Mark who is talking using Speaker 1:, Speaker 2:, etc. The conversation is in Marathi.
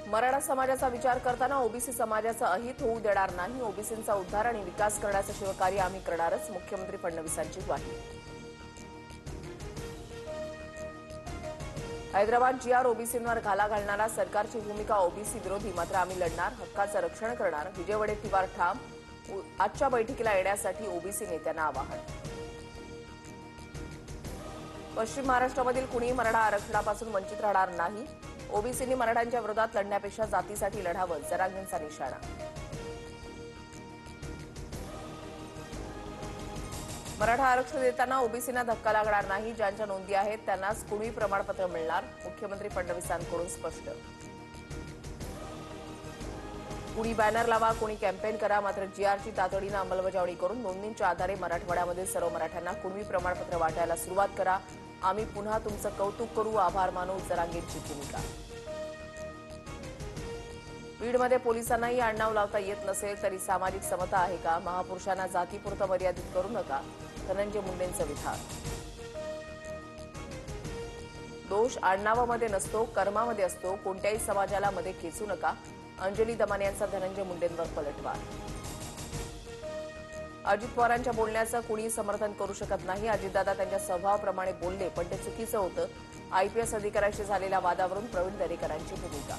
Speaker 1: मराठा समाजाचा विचार करताना ओबीसी समाजाचं अहित होऊ देणार नाही। ओबीसींचा उद्धार आणि विकास करण्याचं शिवकार्य आम्ही करणारच, मुख्यमंत्री फडणवीसांची ग्वाही। हैदराबाद जीआर ओबीसींवर घाला घालणारा सरकारची भूमिका ओबीसी विरोधी, मात्र आम्ही लढणार, हक्काचं रक्षण करणार। विजय वडेट्टीवार ठाम, आजच्या बैठकीला येण्यासाठी ओबीसी नेत्यांना आवाहन। पश्चिम महाराष्ट्रामधील कुणीही मराठा आरक्षणापासून वंचित राहणार नाही। ओबीसींनी मराठ्यांच्या विरोधात लढण्यापेक्षा जातीसाठी लढावं, जरांगेंचा निशाणा। मराठा आरक्षण देताना ओबीसींना धक्का लागणार नाही, ज्यांच्या नोंदी आहेत त्यांनाच कुणबी प्रमाणपत्र मिळणार, मुख्यमंत्री फडणवीसांकडून स्पष्ट। कुणी बॅनर लावा, कुणी कॅम्पेन करा, मात्र जीआरची तातडीनं अंमलबजावणी करून नोंदणींच्या आधारे मराठवाड्यामधील सर्व मराठ्यांना कुणबी प्रमाणपत्र वाटायला सुरुवात करा। आम्ही पुन्हा तुमचं कौतुक करू, आभार मानू, जरांगेंची भूमिका। बीडमध्ये पोलिसांनाही आडनाव लावता येत नसेल तरी सामाजिक समता आहे का? महापुरुषांना जातीपुरतं मर्यादित करू नका, धनंजय मुंडेंचं विधान। दोष आडनावामध्ये नसतो, कर्मामध्ये असतो, कोणत्याही समाजाला मध्ये खेचू नका, अंजली दमाने यांचा धनंजय मुंडेंवर पलटवार। अजित पवारांच्या बोलण्याचं कुणीही समर्थन करू शकत नाही। अजितदादा त्यांच्या स्वभावाप्रमाणे बोलले, पण ते चुकीचं होतं। आयपीएस अधिकाऱ्याशी झालेल्या वादावरून प्रवीण दरेकरांची भूमिका।